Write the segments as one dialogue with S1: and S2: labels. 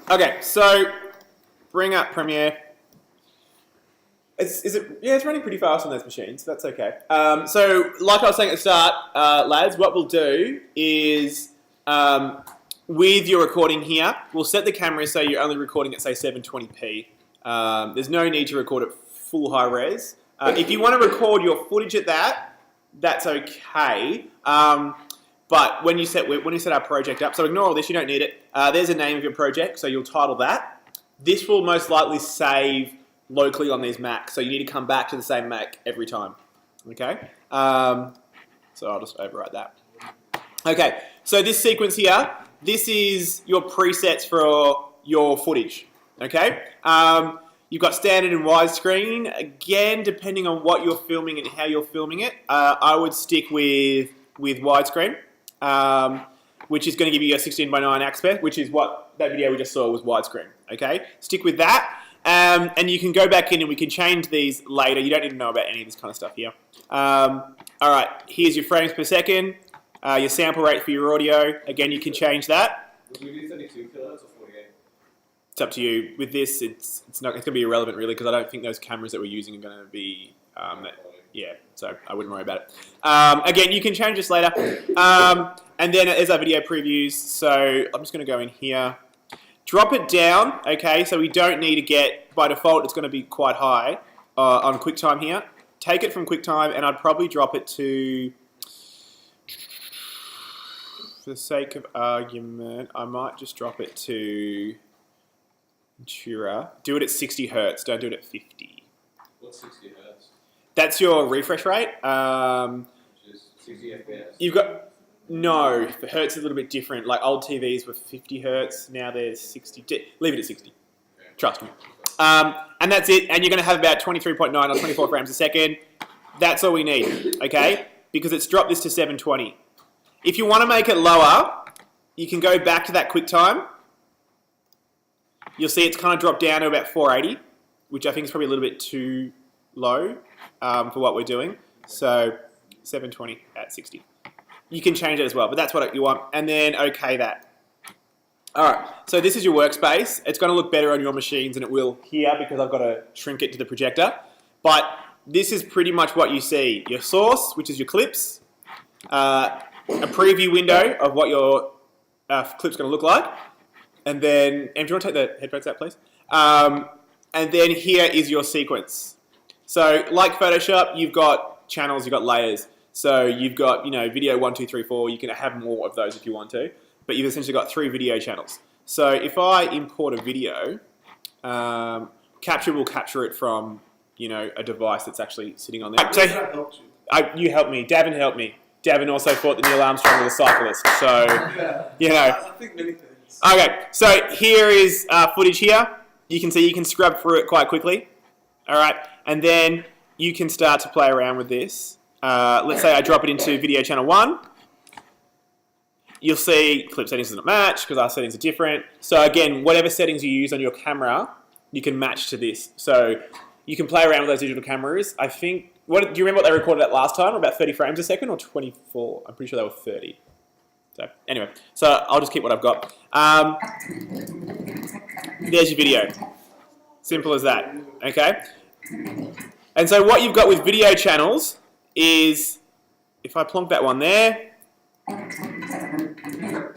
S1: Okay, so bring up Premiere. Is it? Yeah, it's running pretty fast on those machines. So that's okay. So, like I was saying at the start, lads, what we'll do is with your recording here, we'll set the camera so you're only recording at say 720p. There's no need to record at full high res. If you want to record your footage at that, that's okay. But when you set our project up, so ignore all this, you don't need it. There's a name of your project, so you'll title that. This will most likely save locally on these Macs, so you need to come back to the same Mac every time. Okay? So I'll just overwrite that. Okay, so this sequence here, this is your presets for your footage. Okay? You've got standard and widescreen. Again, depending on what you're filming and how you're filming it, I would stick with widescreen, which is going to give you a 16:9 aspect, which is what that video we just saw was widescreen. Okay? Stick with that. And you can go back in and we can change these later. You don't need to know about any of this kind of stuff here. All right, here's your frames per second, your sample rate for your audio. Again, you can change that.
S2: Would we do 32 kilohertz or 48?
S1: It's up to you. With this, it's going to be irrelevant really because I don't think those cameras that we're using are going to be, yeah, so I wouldn't worry about it. Again, you can change this later. And then there's our video previews. So I'm just going to go in here. Drop it down, okay, so we don't need to get, by default, it's going to be quite high on QuickTime here. Take it from QuickTime, and I'd probably drop it to, for the sake of argument, I might just drop it to Ventura. Do it at 60 hertz, don't do it at 50.
S2: What's 60 hertz?
S1: That's your refresh rate.
S2: Which is 60 FPS?
S1: You've got... No, the hertz is a little bit different. Like old TVs were 50 hertz, now they're 60. Leave it at 60.
S2: Okay.
S1: Trust me. And that's it. And you're going to have about 23.9 or 24 frames a second. That's all we need, okay? Because it's dropped this to 720. If you want to make it lower, you can go back to that QuickTime. You'll see it's kind of dropped down to about 480, which I think is probably a little bit too low for what we're doing. So 720 at 60. You can change it as well, but that's what you want. And then okay that. All right, so this is your workspace. It's going to look better on your machines than it will here because I've got to shrink it to the projector. But this is pretty much what you see. Your source, which is your clips, a preview window of what your clip's going to look like. And then, do you want to take the headphones out, please? And then here is your sequence. So like Photoshop, you've got channels, you've got layers. So you've got, video 1, 2, 3, 4. You can have more of those if you want to. But you've essentially got 3 video channels. So if I import a video, Capture will capture it from, a device that's actually sitting on there. So, you helped me. Davin helped me. Davin also thought that Neil Armstrong was a cyclist. So,
S3: I think many things.
S1: Okay, so here is footage here. You can see you can scrub through it quite quickly. All right, and then you can start to play around with this. Let's say I drop it into video channel 1. You'll see clip settings doesn't match because our settings are different. So again, whatever settings you use on your camera, you can match to this. So you can play around with those digital cameras. I think, do you remember what they recorded at last time? About 30 frames a second or 24? I'm pretty sure they were 30. So anyway, so I'll just keep what I've got. There's your video. Simple as that, okay? And so what you've got with video channels is, if I plonk that one there,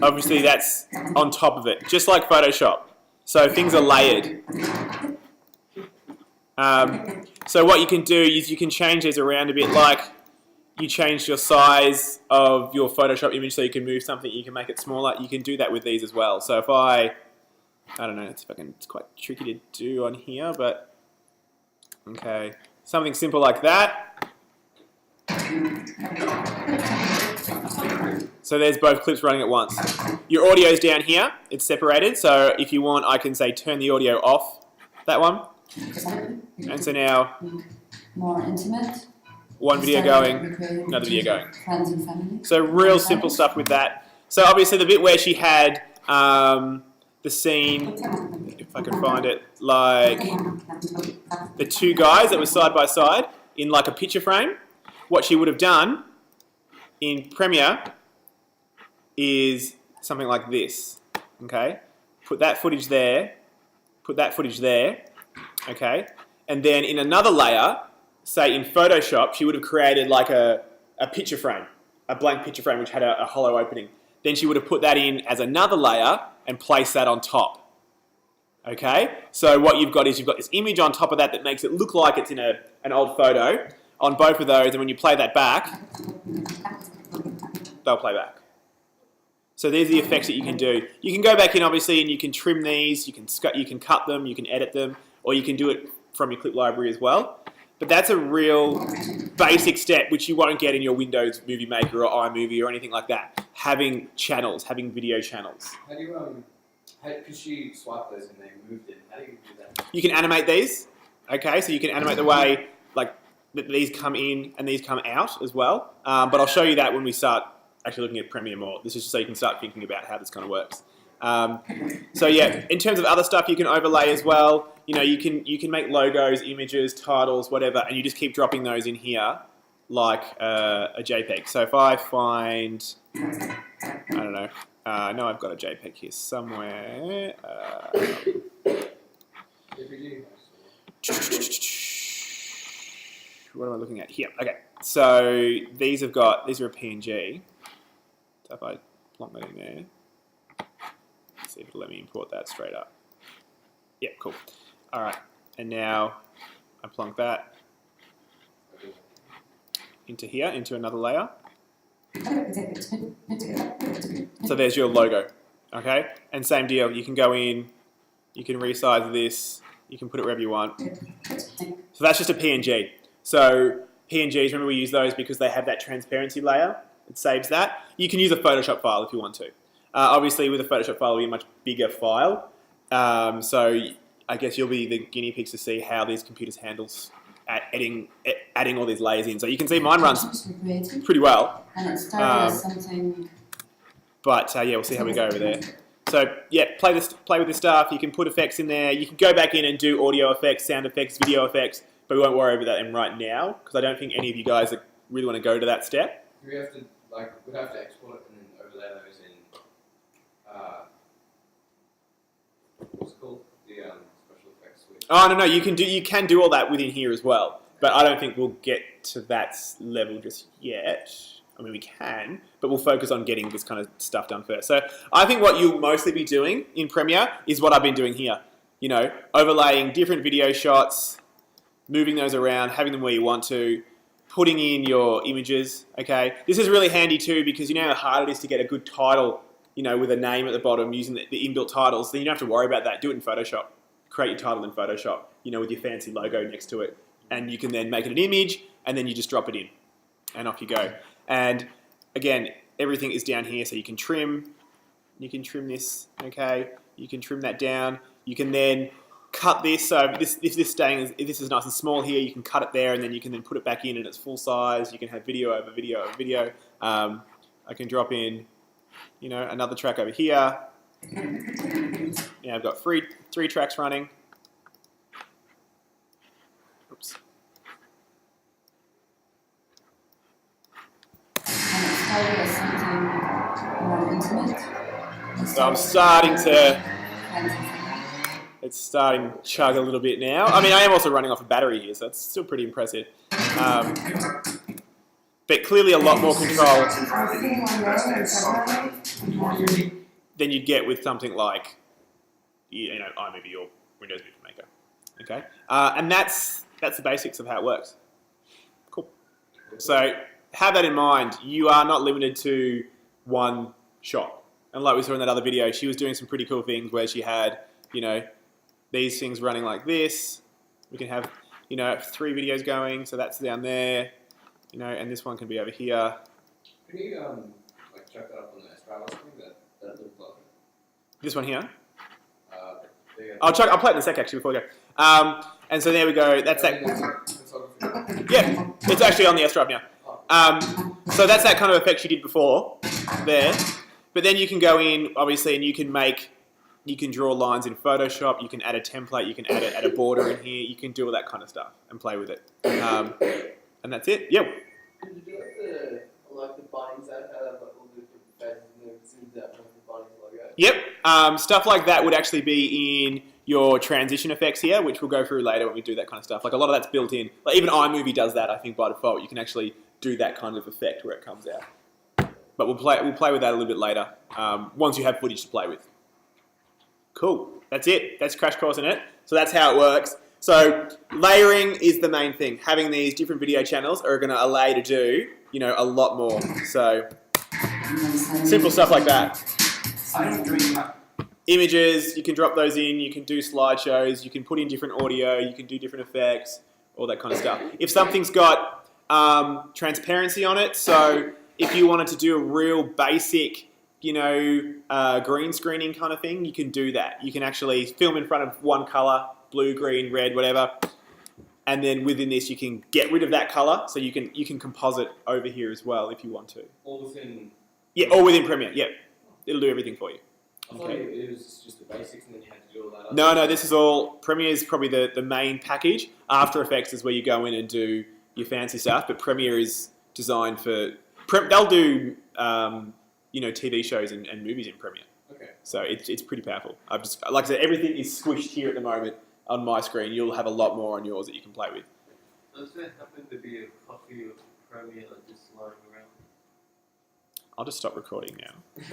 S1: obviously that's on top of it, just like Photoshop. So things are layered. So what you can do is you can change these around a bit, like you changed your size of your Photoshop image so you can move something, you can make it smaller. You can do that with these as well. So if I don't know, it's quite tricky to do on here, but okay, something simple like that. So there's both clips running at once. Your audio's down here, it's separated, so if you want I can say turn the audio off, that one. And so now
S4: more intimate.
S1: One video going, another video going.
S4: Friends and family.
S1: So real simple stuff with that. So obviously the bit where she had the scene, if I can find it, like the 2 guys that were side by side in like a picture frame, what she would have done in Premiere is something like this, okay? put that footage there, put that footage there, okay? And then in another layer, say in Photoshop, she would have created like a picture frame, a blank picture frame which had a hollow opening. Then she would have put that in as another layer and placed that on top. Okay? So what you've got is you've got this image on top of that that makes it look like it's in an old photo on both of those, and when you play that back, they'll play back. So there's the effects that you can do. You can go back in obviously and you can trim these, you can cut them, you can edit them, or you can do it from your clip library as well. But that's a real basic step which you won't get in your Windows Movie Maker or iMovie or anything like that. Having channels, having video channels.
S2: How do you, because she swiped those and they moved it, how do you do that?
S1: You can animate these, okay? So you can animate the way like that these come in and these come out as well. But I'll show you that when we start actually looking at Premiere more. This is just so you can start thinking about how this kind of works. So yeah, in terms of other stuff you can overlay as well. You know, you can make logos, images, titles, whatever, and you just keep dropping those in here like a JPEG. So if I find, I don't know, I know I've got a JPEG here somewhere. What am I looking at here? Okay, so these are a PNG. So if I plonk that in there, let's see if it'll let me import that straight up. Yeah, cool. All right, and now I plonk that into here, into another layer. So there's your logo, okay? And same deal, you can go in, you can resize this, you can put it wherever you want. So that's just a PNG. So PNGs, remember we use those because they have that transparency layer. It saves that. You can use a Photoshop file if you want to. Obviously with a Photoshop file, it'll be a much bigger file. So I guess you'll be the guinea pigs to see how these computers handles adding all these layers in. So you can see mine runs pretty well.
S4: And it started as something.
S1: But yeah, we'll see how we go over there. So yeah, play with this stuff. You can put effects in there. You can go back in and do audio effects, sound effects, video effects, but we won't worry about that right now because I don't think any of you guys really want to go to that step.
S2: We have to we'd have to export it and then overlay those in what's it called? The special effects suite.
S1: Oh no, you can do all that within here as well, but I don't think we'll get to that level just yet. I mean, we can, but we'll focus on getting this kind of stuff done first. So I think what you'll mostly be doing in Premiere is what I've been doing here. You know, overlaying different video shots, moving those around, having them where you want to, putting in your images, okay? This is really handy too because you know how hard it is to get a good title, you know, with a name at the bottom using the inbuilt titles. Then you don't have to worry about that. Do it in Photoshop. Create your title in Photoshop, you know, with your fancy logo next to it. And you can then make it an image and then you just drop it in and off you go. And again, everything is down here so you can trim this, okay? You can trim that down. You can then cut this, so if this is nice and small here, you can cut it there and then you can then put it back in its full size. You can have video over video over video. I can drop in, you know, another track over here. Yeah, I've got three tracks running. Oops.
S4: And it started as something more intimate.
S1: So I'm starting to, it's starting to chug a little bit now. I mean, I am also running off a battery here, so it's still pretty impressive. But clearly a lot more control than you'd get with something like, you know, iMovie or Windows Movie Maker. Okay, and that's the basics of how it works. Cool. So have that in mind. You are not limited to one shot. And like we saw in that other video, she was doing some pretty cool things where she had, you know, these things running like this. We can have, you know, 3 videos going, so that's down there, you know, and this one can be over here.
S2: Can you like check that up on the Strava screen? That looked like
S1: This one here.
S2: there.
S1: I'll play it in a sec actually before we go. And so there we go. That's that. Yeah, it's actually on the S drive now. So that's that kind of effect she did before there. But then you can go in, obviously, and you can draw lines in Photoshop. You can add a template. You can add a border in here. You can do all that kind of stuff and play with it. And that's it. Yeah.
S3: Did you do like the Bunnings that had like all the different faces and then zoomed out from the Bunnings logo?
S1: Yep. Stuff like that would actually be in your transition effects here, which we'll go through later when we do that kind of stuff. Like a lot of that's built in. Like even iMovie does that, I think, by default. You can actually do that kind of effect where it comes out. But we'll play with that a little bit later once you have footage to play with. Cool. That's it. That's Crash Course in it. So that's how it works. So layering is the main thing. Having these different video channels are going to allow you to do, a lot more. So simple stuff like that. Images, you can drop those in. You can do slideshows. You can put in different audio. You can do different effects, all that kind of stuff. If something's got transparency on it, so if you wanted to do a real basic, green screening kind of thing, you can do that. You can actually film in front of one color, blue, green, red, whatever, and then within this you can get rid of that color, so you can composite over here as well if you want to.
S2: All within.
S1: Yeah, all within Premiere. Yeah, it'll do everything for you.
S2: I thought it was just the basics, and then you had to do all that.
S1: No, this is all. Premiere is probably the main package. After Effects is where you go in and do your fancy stuff, but Premiere is designed for. They'll do TV shows and movies in Premiere.
S2: Okay.
S1: So it's pretty powerful. Like I said, everything is squished here at the moment on my screen. You'll have a lot more on yours that you can play with.
S3: Does there happen to be a copy of Premiere just lying around?
S1: I'll just stop recording now.